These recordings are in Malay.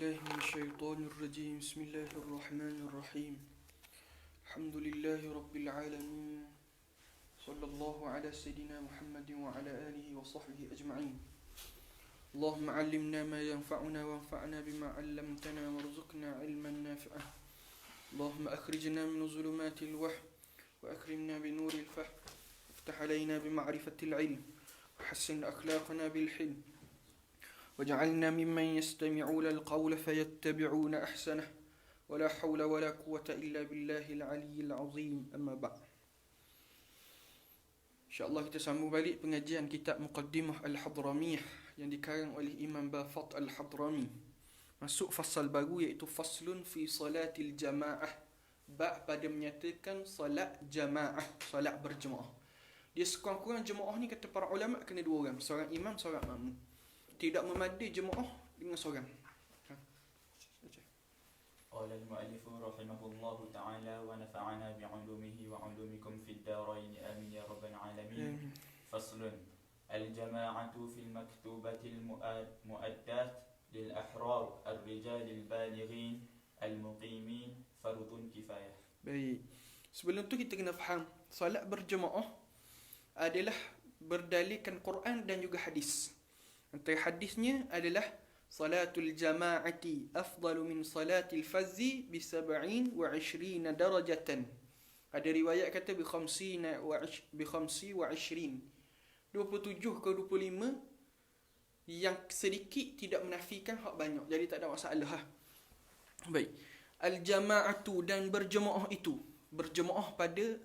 بالله من الشيطان الرجيم بسم الله الرحمن الرحيم الحمد لله رب العالمين صلى الله على سيدنا محمد وعلى آله وصحبه أجمعين اللهم علمنا ما ينفعنا وانفعنا بما علمتنا وارزقنا علما نافعا اللهم أخرجنا من ظلمات الوهم وأكرمنا بنور الفهم وافتح علينا بمعرفة العلم وحسن أخلاقنا بالحلم وجعلنا ممن يستمعون القول فيتبعون أحسنه ولا حول ولا قوة إلا بالله العلي العظيم أما بعد. InsyaAllah kita sambung balik pengajian kitab Muqaddimah Al-Hadramiyah yang dikarang oleh Imam Bafat Al-Hadrami. Masuk fasal baru iaitu faslun fi salatil jamaah. Bab pada menyatakan salat jamaah, salat berjemaah. Dia sekurang-kurang jemaah ni kata para ulama kena dua orang, seorang imam, seorang makmum. Tidak memadai jemaah dengan seorang. قال المؤلف رحمه الله تعالى ونفعنا بعلومه وعلومكم في الدارين آمين يا رب العالمين. فصل الجماعة في المكتوبة المؤدات للأحرار الرجال البالغين المقيمين فرض كفاية. Baik. Sebelum tu kita kena faham solat berjemaah adalah berdalilkan Quran dan juga hadis. Antara hadisnya adalah salatul jama'ati afdalu min salatil fazzi bi 27 darajatan. Ada riwayat kata bi 50 wa 27 ke 25 yang sedikit tidak menafikan hak banyak. Jadi tak ada masalah. Baik. Al jama'atu dan berjemaah itu, berjemaah pada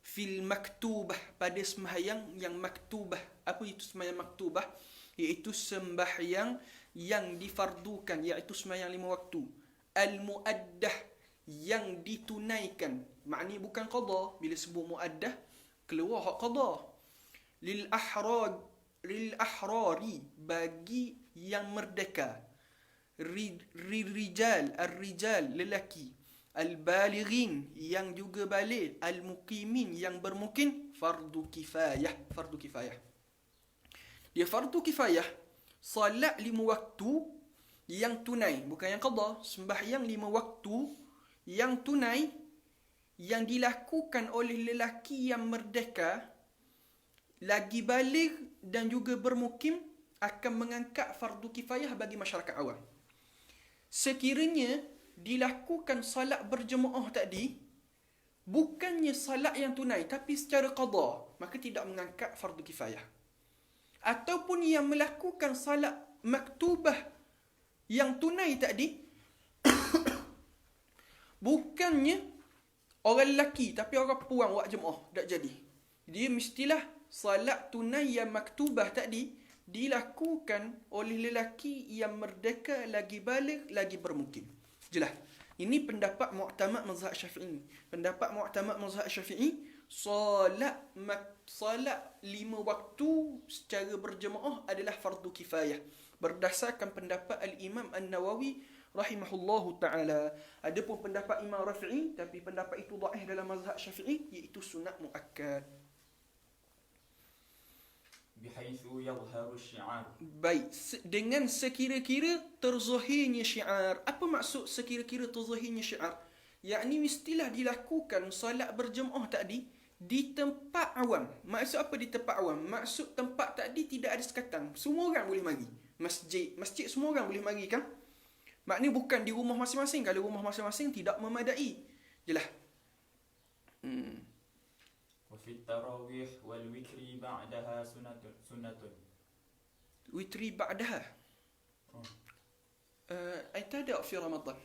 fil maktubah, pada sembahyang yang maktubah. Apa itu sembahyang maktubah? Iaitu sembahyang yang difardukan, iaitu sembahyang 5 waktu. Al-muaddah, yang ditunaikan. Maknanya bukan qada. Bila sebut muaddah, keluar hak qada. Lil-ahrari, bagi yang merdeka. Ar-rijal, lelaki. Al-balighin, yang juga balik. Al-muqimin, yang bermukim. Fardu kifayah. Dia fardu kifayah. Salat 5 waktu yang tunai, bukan yang qada. Sembahyang 5 waktu yang tunai, yang dilakukan oleh lelaki yang merdeka, lagi baligh dan juga bermukim, akan mengangkat fardu kifayah bagi masyarakat awam. Sekiranya dilakukan salat berjemaah tadi, bukannya salat yang tunai, tapi secara qada, maka tidak mengangkat fardu kifayah. Ataupun yang melakukan salat maktubah yang tunai tadi, bukannya orang lelaki, tapi orang perempuan buat jemaah, tak jadi. Dia mestilah salat tunai yang maktubah tadi dilakukan oleh lelaki yang merdeka, lagi baligh, lagi bermukim. Jelas. Ini pendapat mu'tamad mazhab Syafi'i. Pendapat mu'tamad mazhab Syafi'i, salat 5 waktu secara berjemaah adalah fardu kifayah. Berdasarkan pendapat Al-Imam An-Nawawi rahimahullahu ta'ala. Adapun pendapat Imam Rafi'i, tapi pendapat itu dhaif dalam mazhab Syafi'i, iaitu sunat muakkad. Bihaythu yadhharu syi'ar. Baik, dengan sekira-kira terzahirnya syiar. Apa maksud sekira-kira terzahirnya syiar? Yakni mestilah dilakukan salat berjemaah tadi di tempat awam. Maksud apa di tempat awam? Maksud tempat tadi tidak ada sekatan. Semua orang boleh mari. Masjid semua orang boleh mari kan? Maknanya bukan di rumah masing-masing. Kalau rumah masing-masing tidak memadai. Jelas. وفي التراويح والوتر بعدها سنة. Witri ba'daha. اعتدأ في رمضان.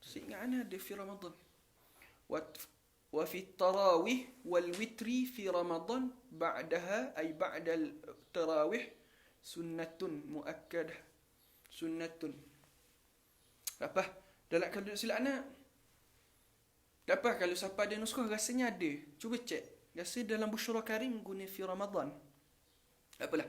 Seingat ada في رمضان. وفي التراويح والوتر في رمضان بعدها أي بعد التراويح سنة مؤكدة. Apa? Dalam kalau silap anak. Tak apa, kalau siapa ada nuskah rasanya ada. Cuba cek. Rasa dalam Busyra Karim guna fi Ramadan. Apalah.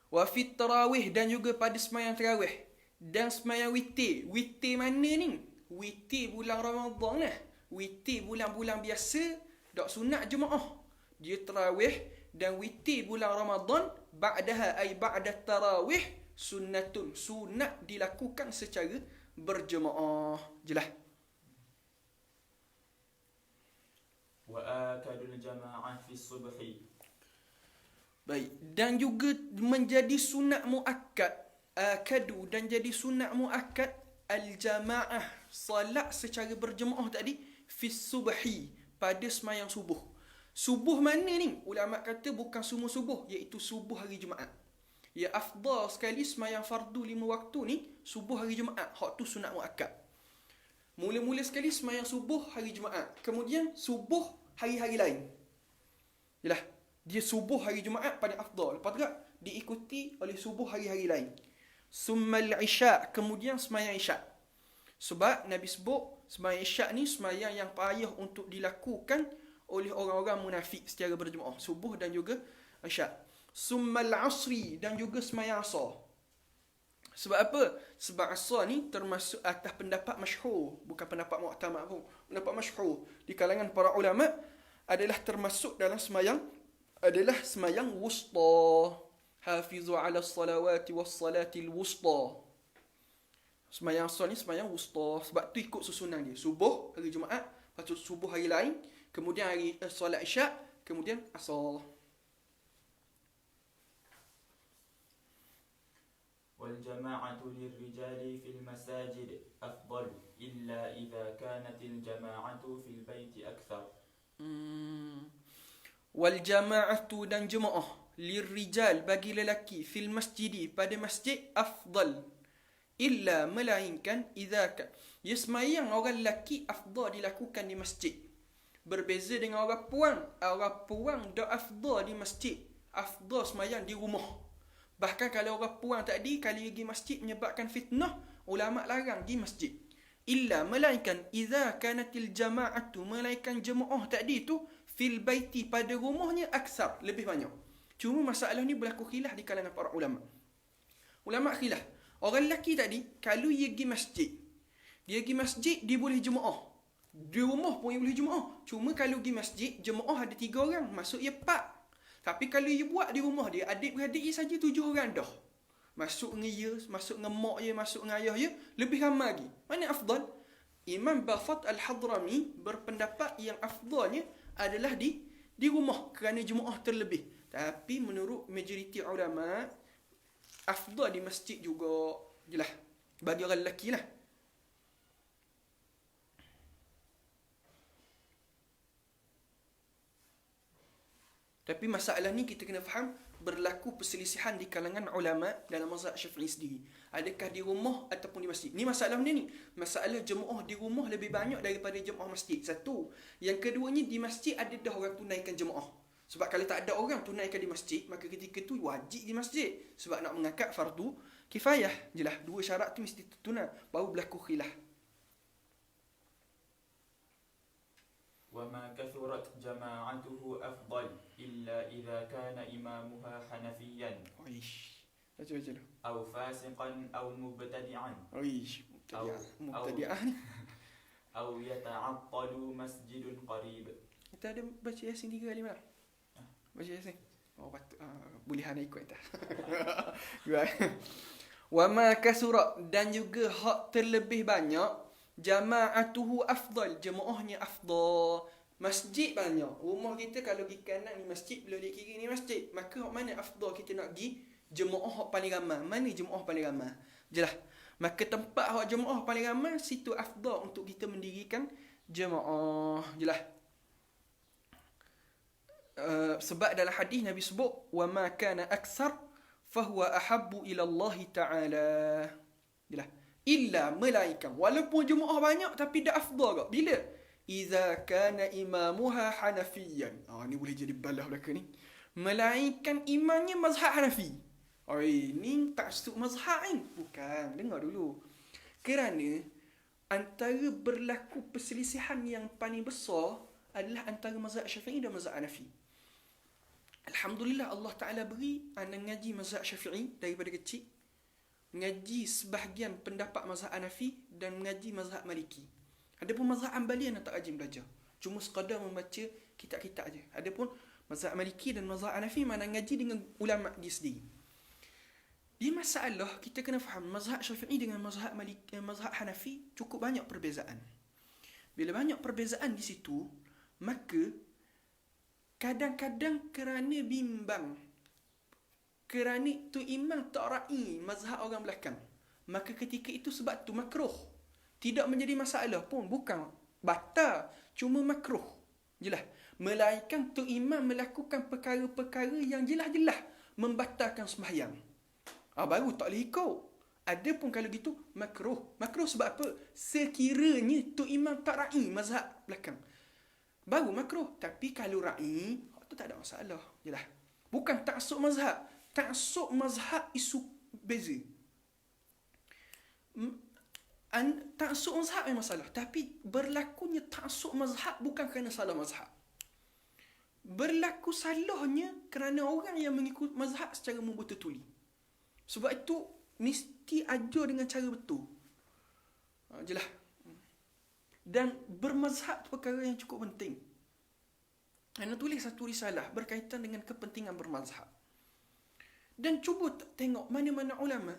Wa fi tarawih, dan juga pada sembahyang tarawih. Dan sembahyang witir. Witir mana ni? Witir bulan Ramadan lah. Witir bulan-bulan biasa, tak sunat jemaah. Dia tarawih dan witir bulan Ramadan ba'daha ay ba'da tarawih sunnatun, sunat dilakukan secara berjemaah. Jelas. وآكد الجماعة في الصبح. Baik, dan juga menjadi sunat muakkad, akadu, dan jadi sunat muakkad al-jamaah, salat secara berjemaah tadi, fi subhi, pada semayang subuh. Subuh mana ni? Ulama kata bukan semua subuh, iaitu subuh hari Jumaat. Ya afdal sekali semayang fardu 5 waktu ni subuh hari Jumaat, hak tu sunat muakkad. Mula-mula sekali semayang subuh hari Jumaat, kemudian subuh hari-hari lain. Yalah, dia subuh hari Jumaat paling afdal. Lepas tu diikuti oleh subuh hari-hari lain. Summal isya', kemudian semayang isya'. Sebab Nabi sebut semayang isya' ni semayang yang payah untuk dilakukan oleh orang-orang munafik secara berjemaah, subuh dan juga isya'. Summal asri, dan juga semayang asar. Sebab apa? Sebab asar ni termasuk atas pendapat masyhur, bukan pendapat mu'tamad pun. Pendapat masyhur di kalangan para ulama adalah termasuk dalam semayang, adalah semayang wusta. Hafizu ala salawati was salatil wusta. Semayang asar ni semayang wusta. Sebab tu ikut susunan dia. Subuh hari Jumaat, lepas tu subuh hari lain, kemudian hari solat isyak, kemudian asar. والجماعة للرجال في المساجد أفضل إلا إذا كانت الجماعة في البيت أكثر. Waljama'atu, dan jemaah lirrijal, bagi lelaki, fil masjidi, pada masjid, afdal, illa, melainkan, idza kan, ya semayang orang lelaki afdal dilakukan di masjid. Berbeza dengan orang puang dak afdal di masjid, afdal semayang di rumah. Bahkan kalau orang puang tadi, kalau pergi masjid menyebabkan fitnah, ulama larang di masjid. Illa, melainkan, idza kanatil jama'atu, melainkan jemaah tadi tu, fil baiti, pada rumahnya, aksar, lebih banyak. Cuma masalah ni berlaku khilaf di kalangan para ulama. Ulama khilaf. Orang lelaki tadi, kalau dia pergi masjid, dia boleh jemaah. Di rumah pun dia boleh jemaah. Cuma kalau pergi masjid, jemaah ada 3 orang, masuk dia 4. Tapi kalau dia buat di rumah dia, adik-beradik dia saja 7 orang dah. Masuk dengan dia, masuk dengan mak dia, masuk dengan ayah dia, lebih ramai lagi. Mana afdal? Imam Baghat Al-Hadrami berpendapat yang afdalnya adalah di rumah, kerana jemaah terlebih. Tapi menurut majoriti ulama, afdal di masjid juga. Jelas, bagi orang lelaki lah. Tapi masalah ni kita kena faham, berlaku perselisihan di kalangan ulama dalam mazhab Syafi'i sendiri. Adakah di rumah ataupun di masjid? Ni masalah mana ni? Masalah jemaah di rumah lebih banyak daripada jemaah masjid. Satu. Yang keduanya, di masjid ada dah orang tunaikan jemaah. Sebab kalau tak ada orang tunaikan di masjid, maka ketika tu wajib di masjid. Sebab nak mengangkat fardu kifayah. Jelas, 2 syarat tu mesti tertunai, baru berlaku khilaf. وما كثرت جماعته أفضل إلا إذا كان إمامها حنفيا Baca. أو فاسقا أو مبتدعا Mubtadi'ah ni. أو يتعطل مسجد قريب. Kita ada baca Yasin 3 kali mana? Baca Yasin. Oh patut. Boleh hana ikut tak? Wa ma kasura, dan juga hak terlebih banyak, jama'atuhu afdal, jemaahnya afdal. Masjid banyak. Rumah kita kalau pergi kanan ni masjid, belah di kiri ni masjid. Maka mana afdal kita nak pergi? Jemaah hak paling ramai. Mana jemaah paling ramai? Jelas. Maka tempat hak jemaah paling ramai, situ afdal untuk kita mendirikan jemaah. Jelas. Sebab dalam hadis Nabi sebut, wa ma kana aktsar fahuwa ahabbu ila Allah Ta'ala. Jelas. Illa, melainkan, walaupun jemaah banyak tapi dah afdal kau. Bila? Iza kana imamuha hanafiyan. Ni boleh jadi balah belaka ni. Melainkan imamnya mazhab Hanafi. Ni tak masuk mazhab ni. Bukan, dengar dulu. Kerana antara berlaku perselisihan yang paling besar adalah antara mazhab Syafi'i dan mazhab Hanafi. Alhamdulillah Allah Ta'ala beri anak ngaji mazhab Syafi'i daripada kecil. Mengaji sebahagian pendapat mazhab Hanafi dan mengaji mazhab Maliki. Adapun mazhab Hanbali yang tak rajin belajar. Cuma sekadar membaca kitab-kitab aja. Adapun Mazhab Maliki dan mazhab Hanafi mana ngaji dengan ulama dia sendiri. Di masalah kita kena faham mazhab Syafi'i dengan mazhab mazhab Hanafi cukup banyak perbezaan. Bila banyak perbezaan di situ, maka kadang-kadang kerana bimbang, kerana tu imam tak ra'i mazhab orang belakang, maka ketika itu sebab tu makruh. Tidak menjadi masalah pun, bukan batal, cuma makruh. Jelas. Melainkan tu imam melakukan perkara-perkara yang jelas-jelas membatalkan sembahyang. Baru tak boleh ikut. Ada pun kalau gitu makruh. Makruh sebab apa? Sekiranya tu imam tak ra'i mazhab belakang, baru makruh. Tapi kalau ra'i, tu tak ada masalah. Jelas. Bukan taksub mazhab. Taksub mazhab isu beza. Taksub mazhab memang salah. Tapi berlakunya taksub mazhab bukan kerana salah mazhab. Berlaku salahnya kerana orang yang mengikut mazhab secara membetul-tuli. Sebab itu mesti ajar dengan cara betul. Jelas. Dan bermazhab perkara yang cukup penting. Ana tulis satu risalah berkaitan dengan kepentingan bermazhab. Dan cuba tengok mana-mana ulama,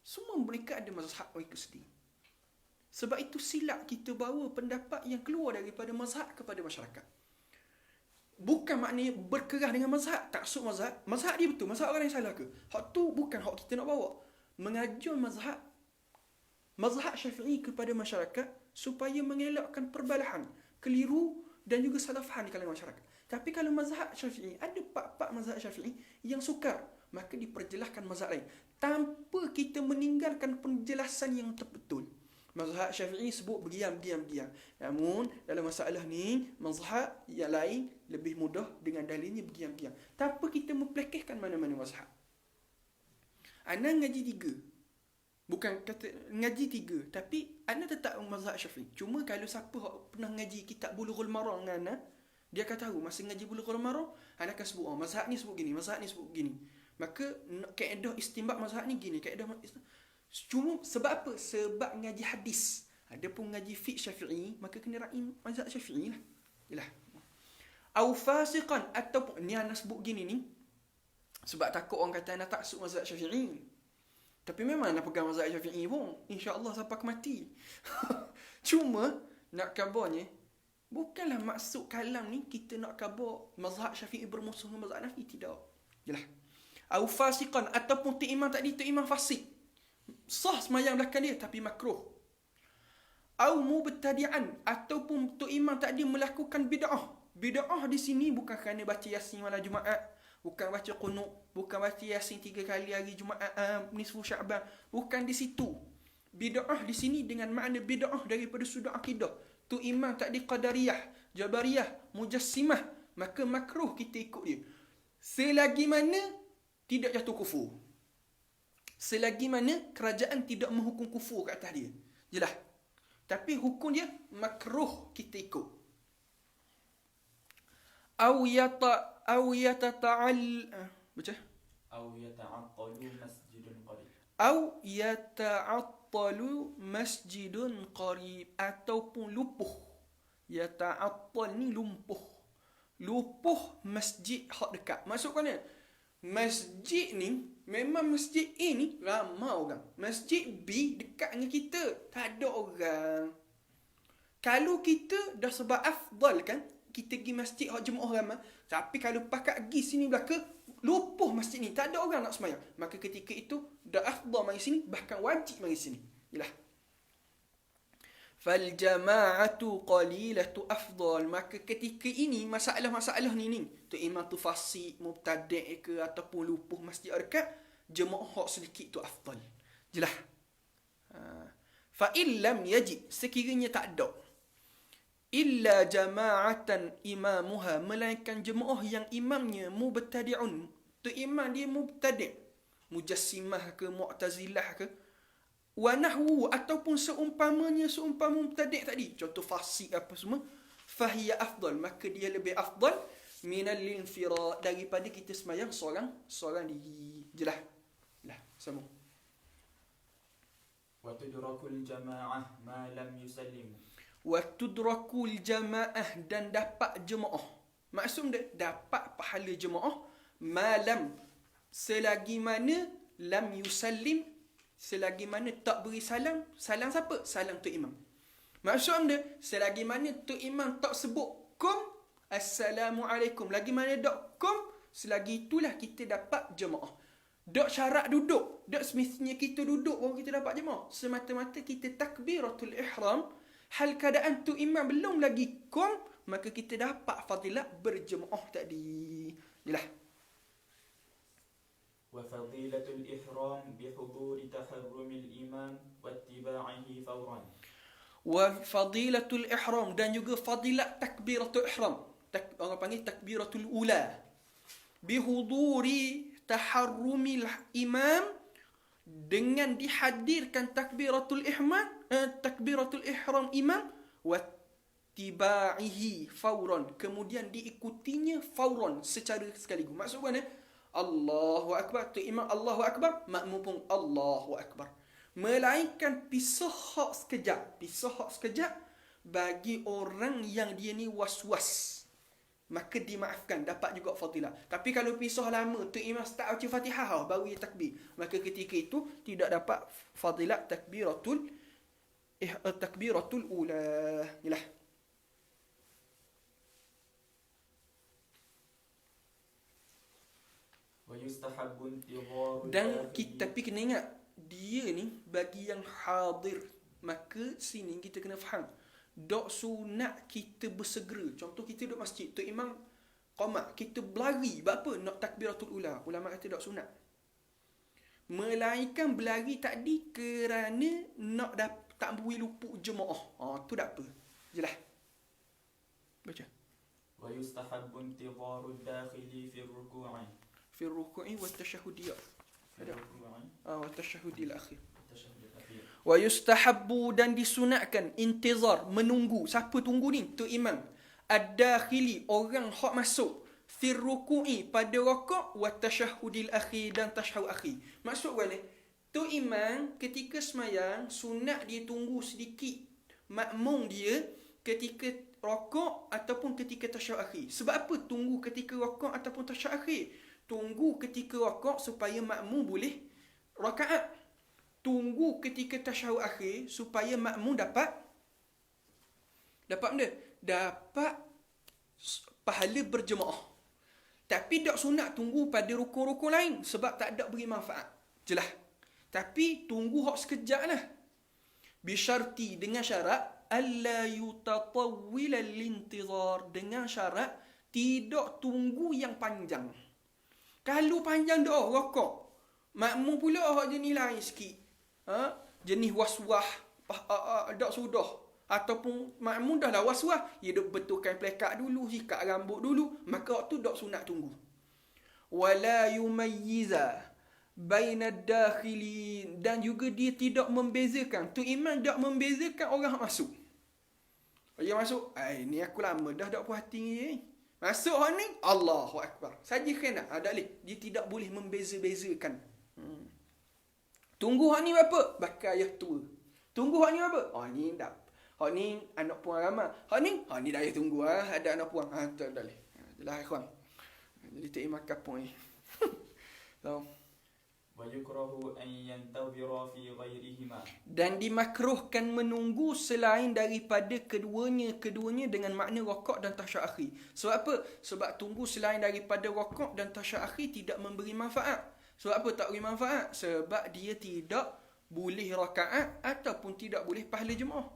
semua mereka ada mazhab mereka sendiri. Sebab itu silap kita bawa pendapat yang keluar daripada mazhab kepada masyarakat. Bukan maknanya berkerah dengan mazhab, taksub mazhab. Mazhab dia betul, mazhab orang yang salah ke? Hak tu bukan hak kita nak bawa. Mengajar mazhab Syafi'i kepada masyarakat supaya mengelakkan perbalahan, keliru dan juga salah faham di kalangan masyarakat. Tapi kalau mazhab Syafi'i, ada pak-pak mazhab Syafi'i yang sukar, maka diperjelaskan mazhab lain tanpa kita meninggalkan penjelasan yang terbetul. Mazhab Syafi'i sebut berdiam. Namun dalam masalah ni, mazhab yang lain lebih mudah dengan dalilnya berdiam. Tanpa kita mempelekehkan mana-mana mazhab. Ana ngaji 3. Bukan kata ngaji 3, tapi ana tetap mazhab Syafi'i. Cuma kalau siapa pernah ngaji kitab Bulughul Maram dengan ana, dia akan tahu masa ngaji Bulughul Maram, ana akan sebut mazhab ni sebut gini, mazhab ni sebut gini. Maka kaedah istinbat mazhab ni gini, kaedah cuma sebab apa? Sebab ngaji hadis. Ada pun ngaji fiqh Syafi'i, maka kena ra'i mazhab Syafi'i lah. Yalah. Au fasiqan, ataupun ni ana sebut gini ni sebab takut orang kata ana taksub mazhab Syafi'i. Tapi memang ana pegang mazhab Syafi'i pun, insya-Allah sampai ke mati. Cuma nak khabarnya, bukanlah maksud kalam ni kita nak khabar mazhab Syafi'i bermusuh dengan mazhab Hanafi, tidak. Yalah. Au fasiqan, ataupun tu imam tadi tu imam fasik. Sah semayang belakang dia tapi makruh. Au mubtadi'an, ataupun tu imam tadi melakukan bid'ah. Bid'ah di sini bukan kerana baca Yasin malam Jumaat, bukan baca qunut, bukan baca Yasin 3 kali hari Jumaat, nisfu Sya'ban, bukan di situ. Bid'ah di sini dengan makna bid'ah daripada sudut akidah. Tu imam tadi qadariyah, jabariyah, mujassimah, maka makruh kita ikut dia. Selagi mana tidak jatuh kufur. Selagi mana kerajaan tidak menghukum kufur ke atas dia. Jelas. Tapi hukum dia makruh kita ikut. Baca. Au yata'attalu masjidun qarib. Au yata'attalu masjidun qarib, ataupun lupuh. Yata'attal ni lumpuh. Lupuh masjid hak dekat. Maksudnya masjid ni, memang masjid A ni ramai orang. Masjid B dekat dengan kita, tak ada orang. Kalau kita dah sebab afdal kan, kita pergi masjid hak jemaah ramai. Tapi kalau pakat pergi sini belaka, lupuh masjid ni, tak ada orang nak semayang, maka ketika itu dah afdal mari sini, bahkan wajib mari sini. Yalah. Fal jama'atu qalilatu afdal, maka ketika ini masalah-masalah ni tu imam tu fasik, mubtadi' ke ataupun lupuh masjid dekat, jemaah hak sedikit tu afdal. Jelas. Fa illam yajid, sekiranya tak ada illa jama'atan imamuha, melainkan jemaah yang imamnya mubtadi'un, tu imam dia mubtadi', mujassimah ke mu'tazilah ke, wa nahwu, ataupun seumpama mubtadi' tadi, contoh fasik apa semua, fahiya afdal, maka dia lebih afdal minal linfirad, daripada kita semayang seorang diri. Jelas. Lah, sambung. Wa tudrakul jama'ah ma lam yusallim. Wa tudrakul jama'ah, dan dapat jemaah. Maksud dia dapat pahala jemaah malam selagi mana lam yusallim, selagi mana tak beri salam. Salam siapa? Salam tu imam. Maksud dia selagi mana tu imam tak sebut kum assalamualaikum, lagi mana dok kum, selagi itulah kita dapat jemaah. Dok syarat duduk, dok semestinya kita duduk baru kita dapat jemaah. Semata-mata kita takbiratul ihram, hal keadaan tu imam belum lagi kum, maka kita dapat fadilat berjemaah tadi. Yalah. وفضيلة الإحرام بحضور تحرم الإمام واتباعه فورا. Wafadilatul ihram, dan juga fadilat takbiratul ihram. Orang panggil takbiratul ula. Bihuduri taharrumil imam, dengan dihadirkan takbiratul ihram imam, wattiba'ihi fauran, kemudian diikutinya fauran, secara sekaligus. Maksud mana? Allahu akbar, tu imam Allahu akbar, makmum pun Allahu akbar. Melainkan pisah hak sekejap bagi orang yang dia ni was-was, maka dimaafkan, dapat juga fadilah. Tapi kalau pisah lama, tu imam start baca Fatihah baru dia takbir, maka ketika itu tidak dapat fadilat takbiratul ula. Yalah. Dan kita tapi kena ingat, dia ni bagi yang hadir, maka sini kita kena faham, dok sunat kita bersegera. Contoh kita duduk masjid, tu imam qamat, kita berlari, buat apa? Nak takbiratul ula. Ulama kata dok sunat. Melainkan berlari tadi kerana nak tak boleh luput jemaah. Tu tak apa. Jelas. Baca. Wa yustahabbu intizaru ad-dakhili fi ar-ruku'. Fi ar-ruku'i wa at-tashahhudiyah. Ada. Wa at-tashahhudil akhir. Wa yustahabbu, dan disunatkan, intizar, menunggu. Siapa tunggu ni? Tu imam. Ad-dakhili, orang hak masuk. Fir ruku'i, pada rakaat, wa tashahhudil akhir, dan tashahhud akhir. Maksud mana? Tu imam ketika semayang, sunat dia tunggu sedikit makmum dia ketika rakaat ataupun ketika tashahhud akhir. Sebab apa tunggu ketika rakaat ataupun tashahhud akhir? Tunggu ketika rakaat supaya makmum boleh rakaat. Tunggu ketika tasyahud akhir supaya makmum dapat benda? Dapat pahala berjemaah. Tapi tak sunat tunggu pada rukun-rukun lain sebab tak ada beri manfaat. Jelas. Tapi tunggu hak sekejap lah. Bisyarti, dengan syarat alla yutatawwila al-intizar, dengan syarat tidak tunggu yang panjang. Kalau panjang dah rakaat, makmum pula hak jenis lain sikit. Jenis was-was, dak sudah, ataupun makmum dah lah was-was, dia duk betulkan pelekat dulu, sikat rambut dulu, maka waktu dak sunat tunggu. Wala yumayyiza baina ad-dakhilin, dan juga dia tidak membezakan, tu imam tak membezakan orang masuk. Dia masuk, ni aku lama dah tak puas hati ni. Masuk hak ni, Allahu akbar. Saja kena, tak boleh. Dia tidak boleh membeza-bezakan. Tunggu hak ni berapa? Bakal ayah tua. Tunggu hak ni berapa? Ni tak. Hak ni anak puang ramai. Hak ni dah ayah tunggu. Ada anak puang. Tak boleh. Jelas ikhwan. Jadi tak makan pun ni. So. ويكره أن ينتظر في غيرهما. Dan dimakruhkan menunggu selain daripada keduanya dengan makna rakaat dan tasyahud akhir. Sebab apa? Sebab tunggu selain daripada rakaat dan tasyahud akhir tidak memberi manfaat. Sebab apa tak beri manfaat? Sebab dia tidak boleh rakaat ataupun tidak boleh pahala jemaah.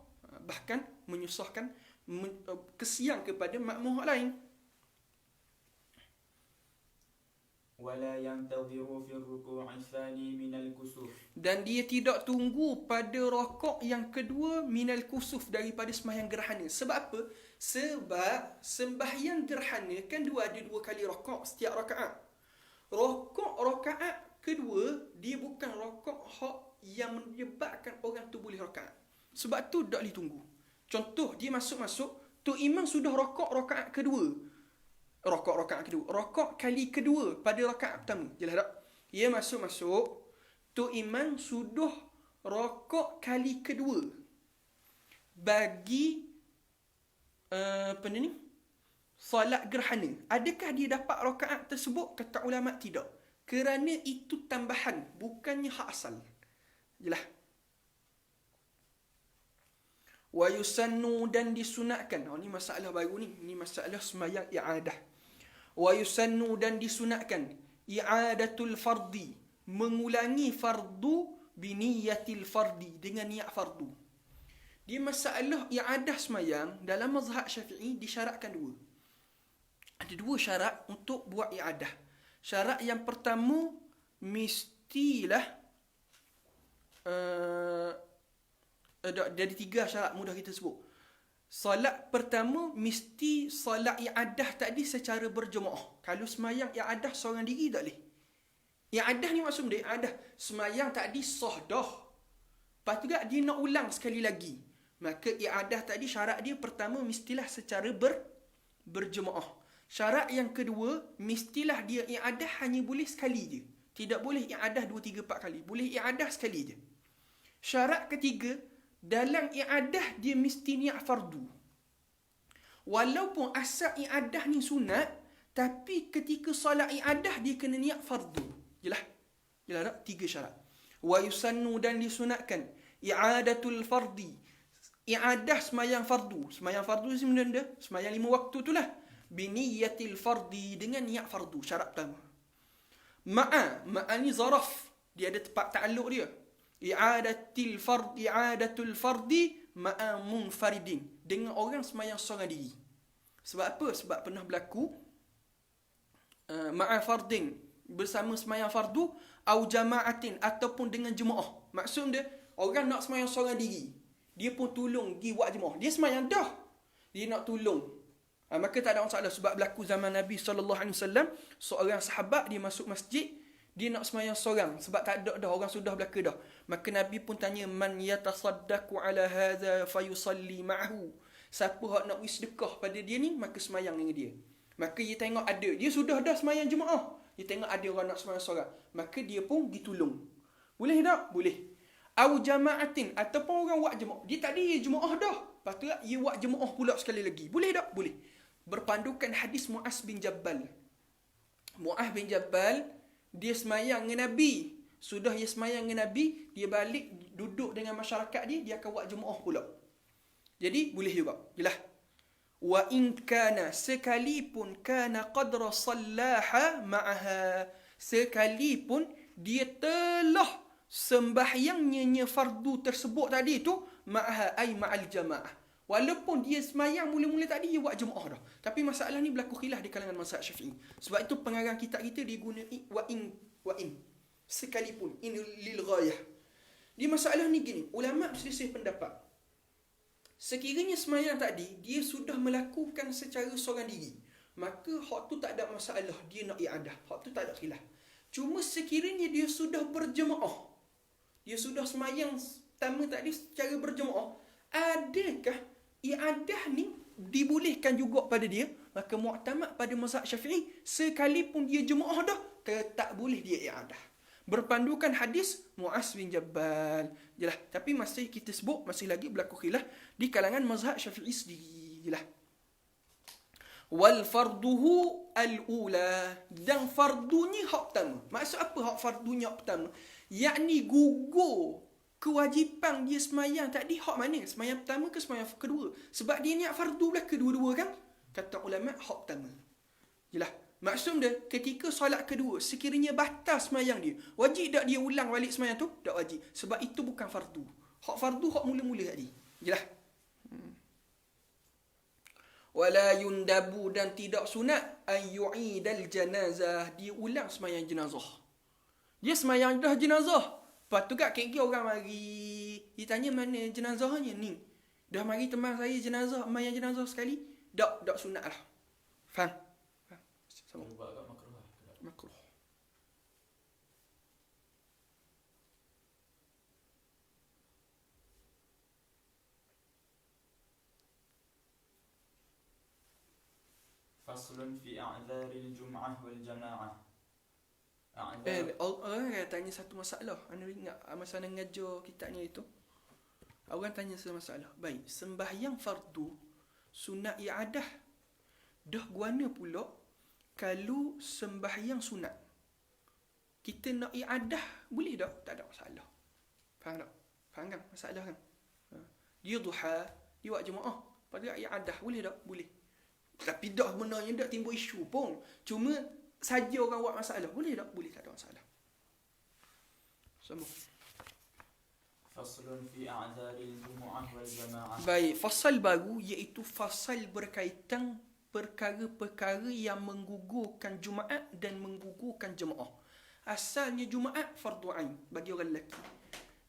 Bahkan menyusahkan, kesian kepada makmum lain. ولا ينتظر في الركوع الثاني من الكسوف. Dan dia tidak tunggu pada rakaat yang kedua minal kusuf, daripada sembahyang gerhana. Sebab apa? Sebab sembahyang gerhana kan ada dua kali rakaat setiap rakaat. Rakaat kedua dia bukan rakaat hak yang menyebabkan orang tu boleh rakaat. Sebab tu tak boleh tunggu. Contoh, dia masuk, tu imam sudah rakaat kedua. Rakaat kali kedua pada rakaat pertama. Jelas tak? Dia masuk, tu imam sudah rakaat kali kedua. Bagi solat gerhana, adakah dia dapat rakaat tersebut? Kata ulama tidak. Kerana itu tambahan, bukannya hak asal. Jelas. Wa yusannu, dan disunatkan. Ini masalah baru ni. Ini masalah sembahyang i'adah. Wa yusannu, dan disunatkan. I'adatul fardi, mengulangi fardu biniyatil fardi, dengan niat fardu. Di masalah i'adah sembahyang dalam mazhab Syafi'i disyaratkan dua. Ada dua syarat untuk buat i'adah. Syarat yang pertama, mestilah jadi tiga syarat mudah kita sebut. Solat pertama, mesti solat i'adah tadi secara berjemaah. Kalau semayang i'adah seorang diri tak boleh. I'adah ni maksud dia i'adah, semayang tadi sah dah. Lepas tu dia nak ulang sekali lagi. Maka i'adah tadi syarat dia pertama mestilah secara berjemaah. Syarat yang kedua, mestilah dia i'adah hanya boleh sekali je. Tidak boleh i'adah 2, 3, 4 kali. Boleh i'adah sekali je. Syarat ketiga, dalam i'adah dia mesti niat fardu. Walaupun asal i'adah ni sunat, tapi ketika solat i'adah dia kena niat fardu. Jelas? Jelas tak? 3 syarat. Wa yusannu, dan disunatkan. I'adatul fardi, i'adah semayang fardu. Semayang fardu sebenarnya semayang 5 waktu tu lah. Biniyatil fardi, dengan niat fardu. Syarat pertama. Ma'a ni zaraf, dia ada tempat ta'alluq dia. I'adatul fardi ma'a munfaridin, dengan orang semayang seorang diri. Sebab apa? Sebab pernah berlaku ma'a fardin, bersama semayang fardu, au jama'atin, ataupun dengan jemaah. Maksud dia, orang nak semayang seorang diri, dia pun tolong pergi buat jemaah. Dia semayang dah, dia nak tolong. Maka tak ada masalah. Sebab berlaku zaman Nabi SAW, seorang sahabat dia masuk masjid, dia nak semayang seorang sebab tak ada dah, orang sudah belaka dah. Maka Nabi pun tanya, man yatasaddaqu ala hadha fayusalli ma'ahu. Siapa hak nak beri sedekah pada dia ni, maka semayang dengan dia. Maka dia tengok ada, dia sudah dah semayang jemaah, dia tengok ada orang nak semayang seorang, maka dia pun ditolong. Boleh tak? Boleh. Au jama'atin, ataupun orang buat jemaah, dia tadi jemaah dah, lepas tu dia buat jemaah pula sekali lagi. Boleh tak? Boleh. Berpandukan hadis Mu'az bin Jabal. Mu'az bin Jabal, dia semayang dengan Nabi. Sudah dia semayang dengan Nabi, dia balik duduk dengan masyarakat dia akan buat jemaah pula. Jadi boleh juga. Jelas. Wa in kana, sekalipun kana qadra sallaha ma'aha, sekalipun dia telah sembahyangnya fardu tersebut tadi tu, ma'aha ay ma'al jamaah. Walaupun dia semayang mula-mula tadi, dia buat jemaah dah. Tapi masalah ni berlaku khilaf di kalangan mazhab Syafi'i. Sebab itu pengarang kitab kita dia guna wa in. Sekalipun. In lil ghayah. Di masalah ni gini, ulama berselisih pendapat. Sekiranya semayang tadi, dia sudah melakukan secara seorang diri, maka hak tu tak ada masalah, dia nak i'adah. Hak tu tak ada khilaf. Cuma sekiranya dia sudah berjemaah, dia sudah semayang pertama tadi secara berjemaah, adakah i'adah ni dibolehkan juga pada dia? Maka mu'tamad pada mazhab Syafi'i, sekalipun dia jemaah dah, tak boleh dia i'adah. Berpandukan hadis Mu'az bin Jabal. Jelas. Tapi masih kita sebut, masih lagi berlaku khilaf di kalangan mazhab Syafi'i sendiri. Jelas. Wal farduhu al-ula, dan fardunya hak pertama. Maksud apa hak fardunya hak pertama? Yakni gugur kewajipan dia semayang tadi hak mana? Semayang pertama ke semayang kedua? Sebab dia niat fardu belaka kedua-dua kan? Kata ulama hak pertama. Jelas. Maksud dia, ketika solat kedua, sekiranya batal semayang dia, wajib tak dia ulang balik semayang tu? Tak wajib. Sebab itu bukan fardu. Hak fardu hak mula-mula tadi. Jelas. Wala yundabu, dan tidak sunat an yu'idal janazah, dia ulang semayang jenazah. Dia semayang dah jenazah, lepas tu kat kira orang mari, dia tanya mana jenazahnya ni, dah mari teman saya jenazah, semayang jenazah sekali. Tak sunat lah. Faham? Sama. Buat kat makruh lah. Makruh. Faslun fi a'dharil jum'ah wal jama'ah. Orang tanya satu masalah. Anda ingat masa anda mengajar kitab ni itu? Orang tanya satu masalah. Baik, sembahyang fardu, sunat i'adah Dah guana pula kalau sembahyang sunat. Kita nak i'adah, boleh tak? Tak ada masalah. Faham tak? Faham kan masalah kan? Dia duha, dia buat jemaah. Pada i'adah, boleh tak? Boleh. Tapi dah sebenarnya tak timbul isu pun. Cuma saja orang buat masalah. Boleh tak? Boleh, tak ada masalah. Sambung. فصل في أعذار الجمعة والجماعة. Baik, fasal baru iaitu fasal berkaitan perkara-perkara yang menggugurkan Jumaat dan menggugurkan jemaah. Asalnya Jumaat fardu ain bagi orang lelaki.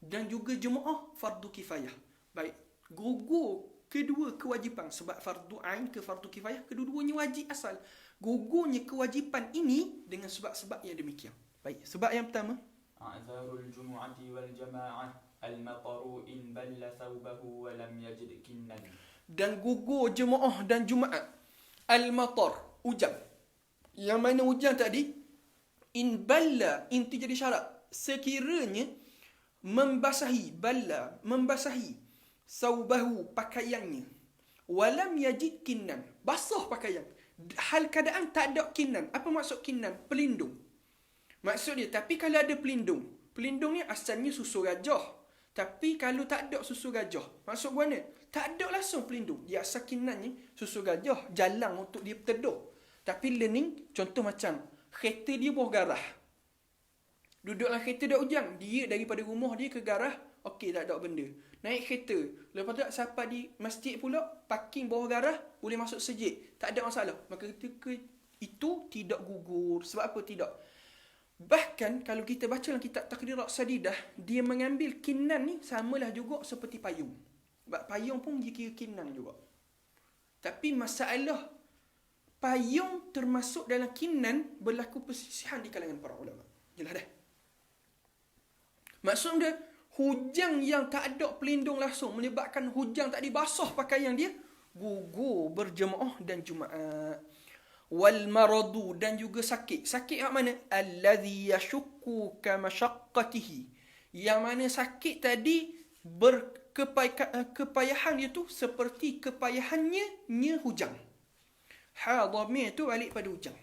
Dan juga jemaah fardu kifayah. Baik, gugur kedua kewajipan sebab fardu ain ke fardu kifayah kedua-duanya wajib asal. Gugurnya kewajipan ini dengan sebab-sebab yang demikian. Baik, sebab yang pertama, أعذار الجمعة والجماعة المطر إن بل ثوبه ولم يجد كنا. dan gugur jemaah dan Jumaat al-matar, hujan. Yang mana hujan tadi in balla, in tu jadi syarat, sekiranya membasahi, balla membasahi saubahu, pakaiannya, walam yajid kinnan, basah pakaian, hal keadaan tak ada kinnan. Apa maksud kinnan? Pelindung. Maksud dia, tapi kalau ada pelindung, pelindung ni asalnya susu gajah. Tapi kalau tak ada susu gajah, maksud mana? Tak ada langsung pelindung. Dia asal kinannya susu gajah, jalan untuk dia berteduh. Tapi learning, contoh macam kereta dia bawah garah. Duduk dalam kereta dah hujan, dia daripada rumah dia ke garah, okey, tak ada benda. Naik kereta, lepas tu sampai di masjid pula, parking bawah garah, boleh masuk sejid, tak ada masalah. Maka ketika itu tidak gugur. Sebab apa tidak? Bahkan kalau kita baca dalam kitab Taqrirat Sadidah, dia mengambil kinan ni samalah juga seperti payung. Sebab payung pun dia kira kinan juga. Tapi masalah payung termasuk dalam kinan, berlaku persisihan di kalangan para ulama. Jelas dah? Maksud dia, hujan yang tak ada pelindung langsung menyebabkan hujan tak dibasah pakaian dia, gugur berjemaah dan Jumaat. Wal maradu, dan juga sakit. Sakit kat mana? Allazi yashukku ka masyaqqatihi. Yang mana sakit tadi kepayahan dia tu seperti kepayahannya hujan. Hadamir tu balik pada hujan.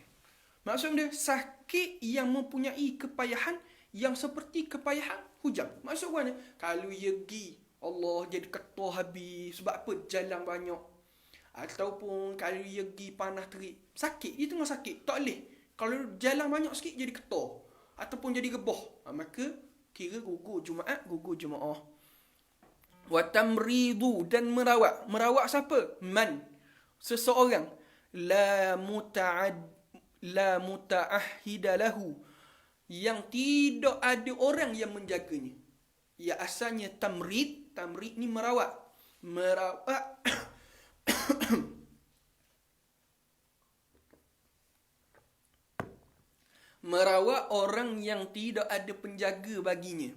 Maksud dia sakit yang mempunyai kepayahan yang seperti kepayahan hujan. Maksud mana? Kalau ia pergi, Allah jadi ketua habis. Sebab apa? Jalan banyak. Ataupun kalau dia pergi panas terik, sakit, dia tengah sakit, tak boleh. Kalau jalan banyak sikit jadi ketor ataupun jadi gebah, maka kira gugur Jumaat, gugur jemaah. Wa tamridu, dan merawat. Merawat siapa? Man, seseorang la muta'ahhida lahu, yang tidak ada orang yang menjaganya. Ya asalnya tamrid ni merawat. Merawat orang yang tidak ada penjaga baginya.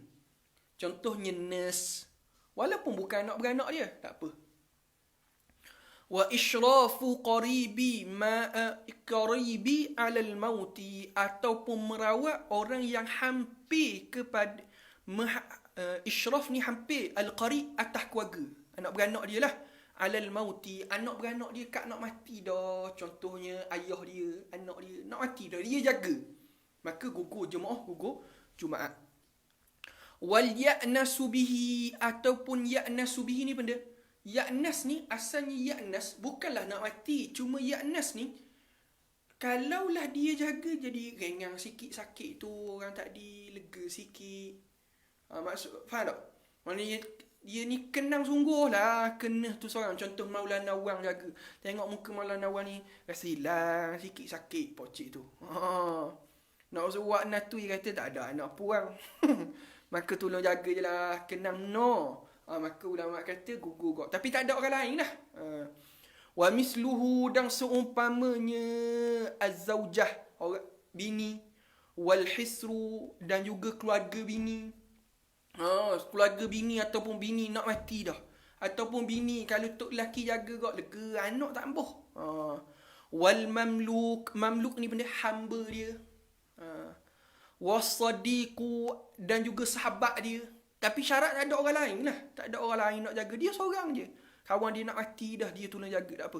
Contohnya nurse. Walaupun bukan anak beranak dia, tak apa. Wa isyrafu qaribi qaribi 'alal mauti, ataupun merawat orang yang hampir kepada isyraf ni hampir, al-qarib atas keluarga, anak beranak dia lah. 'Alal mauti, anak beranak dia kat nak mati dah. Contohnya ayah dia, anak dia nak mati dah, dia jaga. Maka gugur jemaah, gugur Jumaat. Wal ya'nasu bihi, ataupun ya'nasu bihi ni benda. Ya'nas ni asalnya ya'nas bukanlah nak mati, cuma ya'nas ni kalaulah dia jaga jadi ringan sikit sakit tu orang tadi, lega sikit. Maksud faham tak? Maknanya dia ni kenang sungguh lah kena tu seorang. Contoh Maulana Wang jaga, tengok muka Maulana Wang ni rasa hilang sikit sakit pocik tu. Nak buat natui kata tak ada anak puang. Maka tolong jaga je lah, kenang no. Maka ulama kata gugur kau. Tapi tak ada orang lain lah. Wa misluhu, dan seumpamanya az-zaujah, orang bini, wal hisru, dan juga keluarga bini. Keluarga bini ataupun bini nak mati dah, ataupun bini kalau tok lelaki jaga kau lega, anak tak ambuh. Wal mamluk, mamluk ni benda hamba dia. Wasadiqu, dan juga sahabat dia. Tapi syarat tak ada orang lain lah. Tak ada orang lain nak jaga, dia seorang je. Kawan dia nak mati dah, dia tolong jaga, tak apa.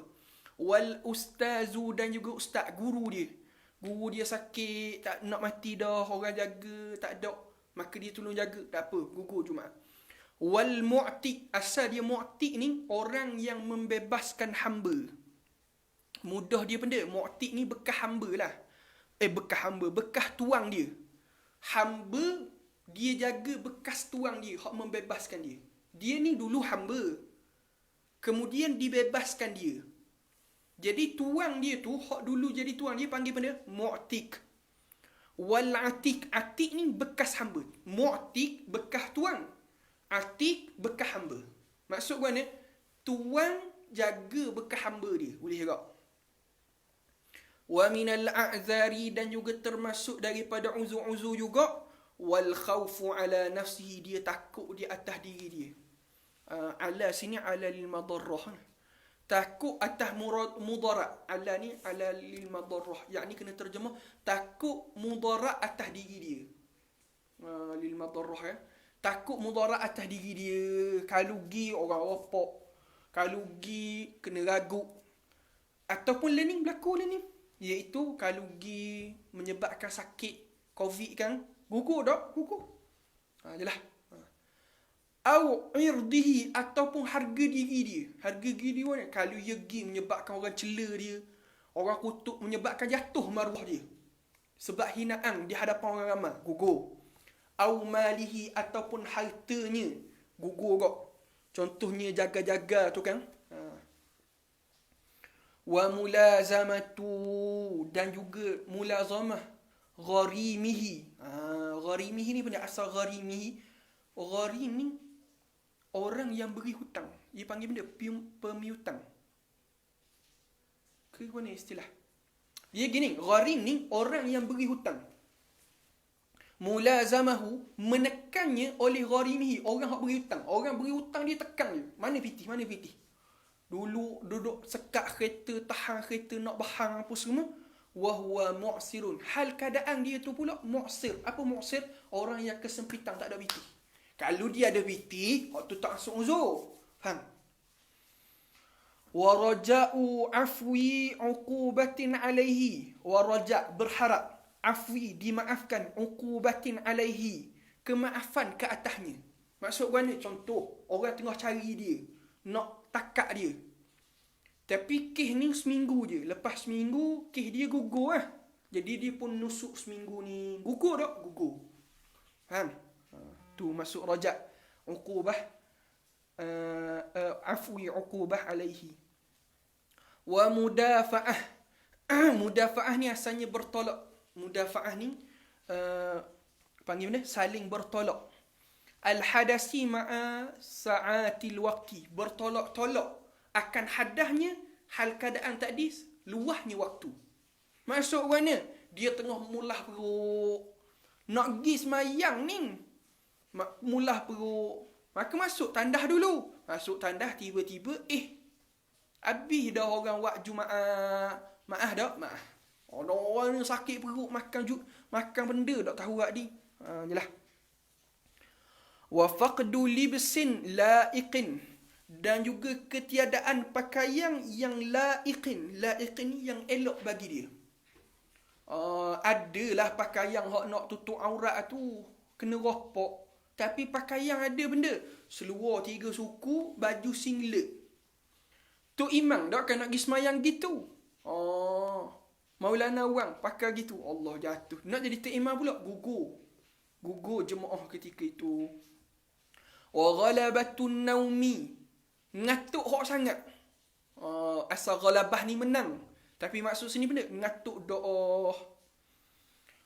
Wal ustazu, dan juga ustaz, guru dia. Guru dia sakit, tak nak mati dah, orang jaga, tak ada. Maka dia tolong jaga, tak apa, gugur Jumaat. Wal mu'tik, asal dia mu'tik ni, orang yang membebaskan hamba. Mudah dia benda, mu'tik ni bekas hamba lah. Bekas tuang dia. Hamba, dia jaga bekas tuang dia, hak membebaskan dia. Dia ni dulu hamba, kemudian dibebaskan dia. Jadi tuang dia tu, hak dulu jadi tuang dia panggil benda mu'tik. Wal atik, atik ni bekas hamba. Mu'tik bekas tuang, atik bekas hamba. Maksud mana? Tuang jaga bekas hamba dia. Boleh tak? Wa minal a'zari, dan juga termasuk daripada uzur-uzur juga. Wal khawfu ala nafsihi, dia takut di atas diri dia. Ala sini ala lil madarrah. Takut atas mudarat. Ala ni ala lil madarrah. Yakni kena terjemah takut mudarat atas diri dia. Lil madarrah ya. Takut mudarat atas diri dia. Kalau gi orang ropok, kalau gi kena ragu, ataupun learning berlaku learning. Iaitu kalau gi menyebabkan sakit COVID kan, gugur tak? Gugur. Jelah. Au irdihi, ataupun harga diri dia. Harga diri dia mana? Kalau ia pergi menyebabkan orang cela dia, orang kutuk, menyebabkan jatuh maruah dia sebab hinaan di hadapan orang ramai, gugur. Au malihi, ataupun hartanya, gugur kok. Contohnya jaga-jaga tu kan. Wa mulazamatu, dan juga mulazamah gharimihi. Gharimihi ni benda asal gharimihi. Gharim ni orang yang beri hutang. Dia panggil benda pemiutang. Ke mana istilah? Dia gini, gharim ni orang yang beri hutang. Mulazamahu, menekannya oleh gharimihi, orang yang beri hutang. Orang beri hutang dia tekan je. Mana pitih? Dulu duduk sekat kereta, tahan kereta, nak bahang apa semua. Wahuwa mu'sirun. Hal keadaan dia tu pula mu'sir. Apa mu'sir? Orang yang kesempitan, tak ada pitih. Kalau dia ada biti, waktu tak masuk uzur. Faham? Waraja'u afwi uqubatin alaihi. Waraja' berharap. Afwi dimaafkan. Uqubatin alaihi. Kemaafan ke atasnya. Maksud mana? Contoh, orang tengah cari dia. Nak takak dia. Tapi kes ni seminggu je. Lepas seminggu, kes dia gugur lah. Jadi dia pun nusuk seminggu ni. Gugur tak? Gugur. Faham? Tu masuk rajak uqubah, afwi uqubah alaihi. Wa mudafa'ah. Mudafa'ah ni asalnya bertolak. Mudafa'ah ni panggil mana? Saling bertolak. Al-hadasi ma'a sa'atil waqti. Bertolak-tolak akan hadahnya hal keadaan tadi, luahnya waktu. Maksud mana? Dia tengah mulah perut, nak pergi semayang ni, mulah perut, maka masuk tandah dulu. Masuk tandah, tiba-tiba habis dah orang buat Jumaat. Maaf tak? Maaf. Orang yang sakit perut makan benda tak tahu tadi. Jelah. Wa faqdu libsin laiqin, dan juga ketiadaan pakaian yang laiqin. Laiqin yang elok bagi dia. Adalah pakaian hak nak tutup aurat tu kena ropok. Tapi pakaian ada benda. Seluar 3 suku, baju singlet. Tu imam tak kan nak pergi semayang gitu. Maulana Wang pakai gitu. Allah jatuh. Nak jadi tu imam pula, gugur. Gugur jemaah ketika itu. Wa ghalabatun naumi, ngatuk hok sangat. Asal ghalabah ni menang. Tapi maksud sini benda ngatuk doa.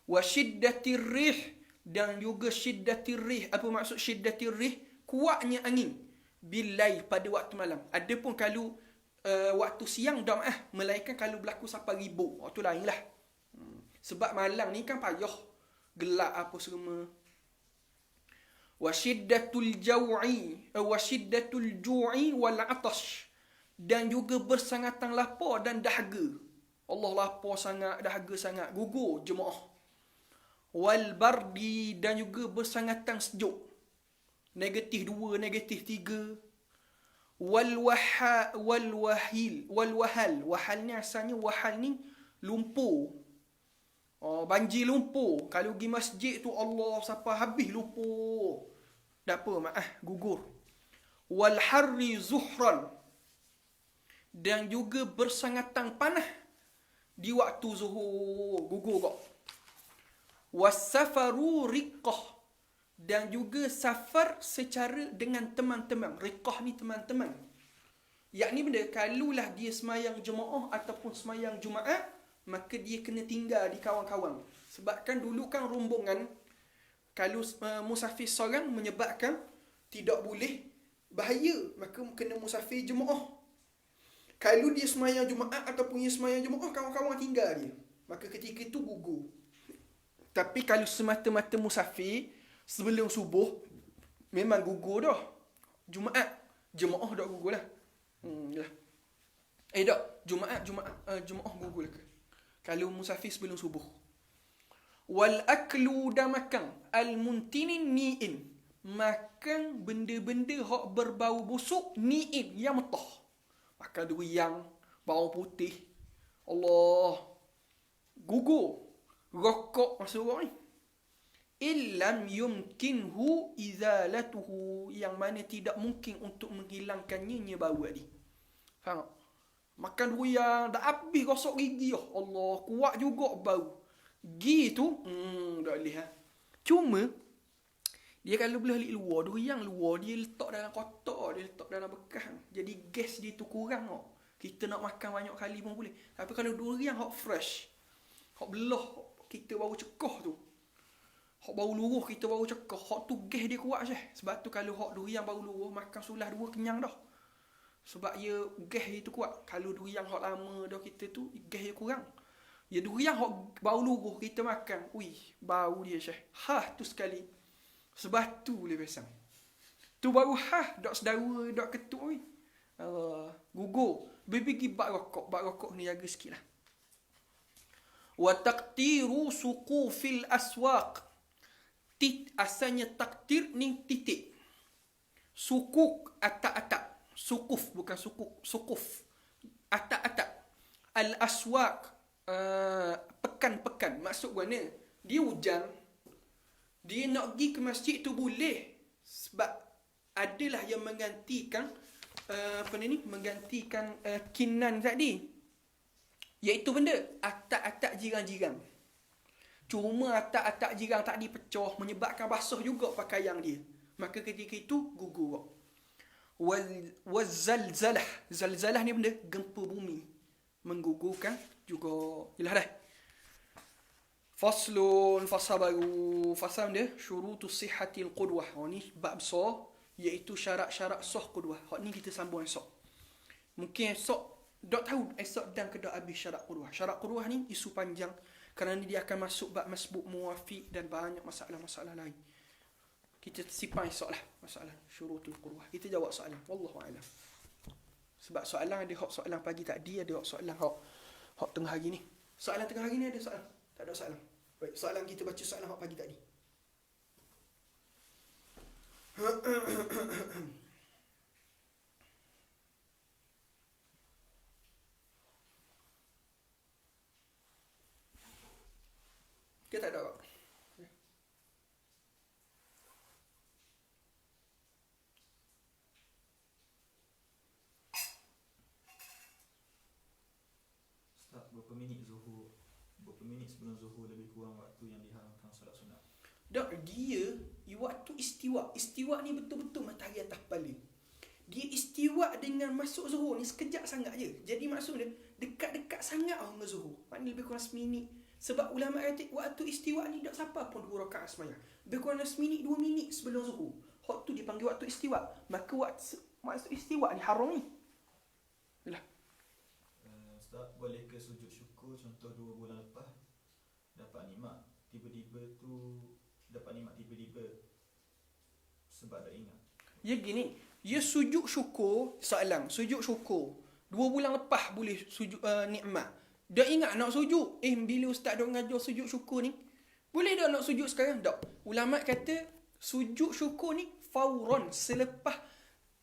Wa shiddatir rih, dan juga shiddatir rih. Apa maksud shiddatir rih? Kuatnya angin. Bilai, pada waktu malam. Adapun kalau waktu siang dah melainkan kalau berlaku sampai ribut, waktu lain lah. Sebab malam ni kan payah, gelap apa semua. Wa shiddatul ju'i wal atash, dan juga bersangatan lapar dan dahaga. Allah lapar sangat, dahaga sangat, gugur jemaah. Wal bardi, dan juga bersangatan sejuk. -2, -3. Wahal ni asalnya wahal ni lumpur. Banjir lumpur. Kalau pergi masjid tu Allah sampai habis lumpur. Tak apa, gugur. Wal harri zuhran. Dan juga bersangatan panas di waktu zuhur, gugur kok. Wasafaru riqqah. Dan juga safar secara dengan teman-teman. Riqqah ni teman-teman. Yakni benda, kalulah dia semayang jemaah ataupun semayang Jumaat, maka dia kena tinggal di kawan-kawan. Sebab kan dulu kan rombongan, kalau musafir seorang menyebabkan tidak boleh bahaya, maka kena musafir jemaah. Kalau dia semayang Jumaat ataupun dia semayang jemaah, kawan-kawan tinggal dia, maka ketika itu gugur. Tapi kalau semata-mata musafir, sebelum subuh memang gugur dah. Jumaat jemaah dah gugur lah. Jumaah gugur lah. Kalau musafir sebelum subuh. Wal aklu dan makan al-muntinin ni'in. Makan benda-benda hak berbau busuk ni'in yang metah. Makan durian, bawang putih. Allah, gugur. Rokok masuk orang ni. Illam yumkinhu izalatuhu, yang mana tidak mungkin untuk menghilangkannya bau tadi. Faham tak? Makan durian dah habis gosok gigi Allah, kuat juga bau. Gigi tu tak boleh Cuma dia kalau belah lik luar, durian luar dia letak dalam kotak, dia letak dalam bekas. Jadi gas dia tu kurang tau. Kita nak makan banyak kali pun boleh. Tapi kalau durian hot fresh, hot belah kita baru cekah tu, hok baru luruh kita baru cekah, hok tu gas dia kuat je. Sebab tu kalau hok durian baru luruh, makan sulah 2 kenyang dah. Sebab dia gas dia tu kuat. Kalau durian hok lama dah kita tu, gas dia kurang. Ya durian hok baru luruh kita makan, bau dia je. Tu sekali. Sebab tu boleh pesang. Tu baru dak sedawa, dak ketuk gugur. Pergi bak rokok. Bak rokok ni jaga sikit lah. Wa taqtiru suqufil aswaq. Asalnya taktir ni titik. Sukuk atak-atak. Sukuf bukan sukuk. Sukuf. Atak-atak. Al-aswaq. Pekan-pekan. Maksud mana? Dia hujan. Dia nak pergi ke masjid tu boleh. Sebab adalah yang menggantikan menggantikan kinan tadi. Iaitu benda atak-atak jiran-jiran. Cuma atak-atak jiran tadi pecah, menyebabkan basuh juga pakaian dia. Maka ketika itu gugur. Wazalzalah. Zalzalah ni benda gempa bumi. Menggugurkan juga. Jelas dah. Faslun, fasal baru. Fasal dia syurutus sihhatil qudwah. Ni bab besar, iaitu syarat-syarat sah qudwah. Hak ni kita sambung esok. Mungkin esok tak tahu esok dan ke dak habis syarat qudwah. Syarat qudwah ni isu panjang kerana dia akan masuk bab masbuk muwafiq dan banyak masalah-masalah lain. Kita simpan esok lah masalah syurutul qudwah. Kita jawab soalan. Wallahu a'lam. Sebab soalan ada hak soalan pagi tadi, ada hak soalan hak tengah hari ni. Soalan tengah hari ni ada soalan. Tak ada soalan. Baik, soalan kita baca soalan hak pagi tadi. Kita tak ada apa. Ustaz, berapa minit sebelum zuhur lebih kurang waktu yang diharamkan solat sunat? Dia waktu istiwa. Istiwa ni betul-betul matahari atas kepala. Dia istiwa dengan masuk zuhur ni sekejap sangat je. Jadi maksud dia dekat-dekat sangat dengan zuhur. Maknanya lebih kurang seminit. Sebab ulama kata waktu istiwa ni tak siapa pun 2 rakaat sembahyang. Lebih kurang seminit 2 minit sebelum zuhur. Waktu dipanggil waktu istiwa. Maka waktu istiwa ni haram ni. Yalah. Ustaz, boleh ke sujud syukur contoh 2 bulan lepas dapat nikmat tiba-tiba sebab dah ingat? Ya gini, ya sujud syukur, soalan, sujud syukur 2 bulan lepas boleh sujud nikmat. Dah ingat nak sujud. Bila ustaz dah ngajar sujud syukur ni, boleh dah nak sujud sekarang? Tak. Ulama kata sujud syukur ni fauran, selepas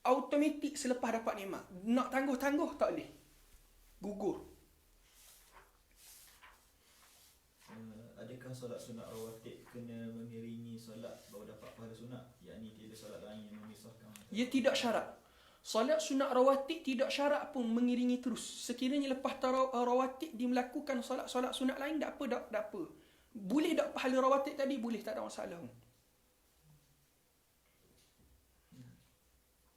automatik selepas dapat nikmat. Nak tangguh-tangguh tak boleh. Gugur. Adakah solat sunat rawatib kena mengiringi solat baru dapat pahala sunat? Yakni tiada solat lain yang memisahkan? Ia tidak syarat. Solat sunat rawatib tidak syarat pun mengiringi terus. Sekiranya lepas rawatib dia melakukan solat sunat lain, tak apa. Boleh tak pahala rawatib tadi? Boleh, tak ada masalah.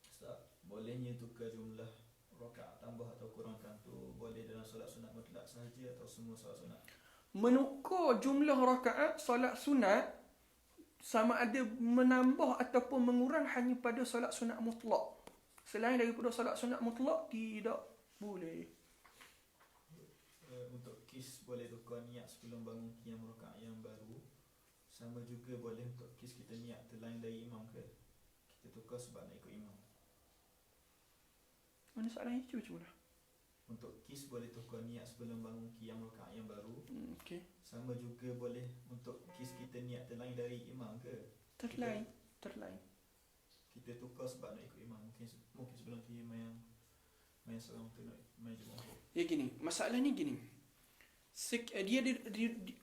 Ustaz, bolehnya tukar jumlah rakaat tambah atau kurangkan tu boleh dalam solat sunat mutlak sahaja atau semua solat sunat? Menukar jumlah rakaat solat sunat sama ada menambah ataupun mengurang hanya pada solat sunat mutlak. Selain daripada solat sunat mutlak tidak boleh. Untuk kis boleh tukar niat sebelum bangun qiyam rakaat yang baru. Sama juga boleh untuk kis kita niat terlain dari imam ke? Kita tukar sebab nak ikut imam. Mana soalannya? Cuba lah. Untuk kis boleh tukar niat sebelum bangun qiyam rakaat yang baru. Okey. Sama juga boleh untuk kis kita niat terlain dari imam ke? Terlain. Kita tukar sebab nak ikut imam. Mungkin sebelum tu main seorang tu nak main jemaah. Ya gini, masalah ni gini. Dia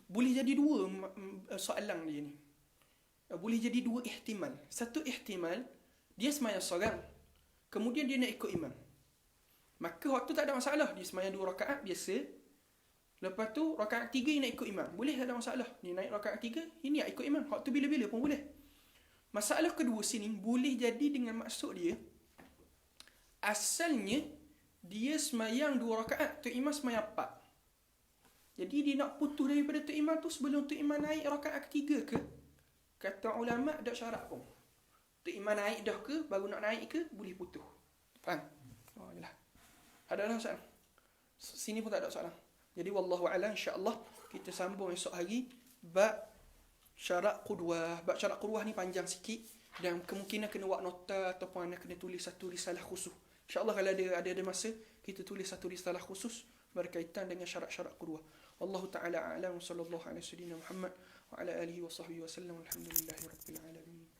boleh jadi dua soalan dia ni. Boleh jadi dua ihtimal. Satu ihtimal, dia sembahyang seorang, kemudian dia nak ikut imam. Maka waktu tak ada masalah. Dia sembahyang 2 rakaat biasa. Lepas tu rakaat 3 dia nak ikut imam. Boleh, tak ada masalah. Dia naik rakaat 3, ini nak ikut imam. Waktu bila-bila pun boleh. Masalah kedua sini, boleh jadi dengan maksud dia, asalnya dia sembahyang 2 rakaat, Tok Imam sembahyang 4. Jadi dia nak putus daripada Tok Imam tu sebelum Tok Imam naik rakaat ketiga ke? Kata ulama tak syarat pun. Tok Imam naik dah ke, baru nak naik ke, boleh putus. Faham? Oh, jelah. Ada soalan? Sini pun tak ada soalan. Jadi wallahu a'lam, insya-Allah kita sambung esok hari bab syarat qudwah. Bab syarat qudwah ni panjang sikit dan kemungkinan kena buat nota ataupun anda kena tulis satu risalah khusus. Insya-Allah kalau ada masa kita tulis satu risalah khusus berkaitan dengan syarat-syarat qudwah. Wallahu taala a'lam, sallallahu alaihi wasallam Muhammad wa ala alihi wa sahbihi wasallam. Alhamdulillahirabbil alamin.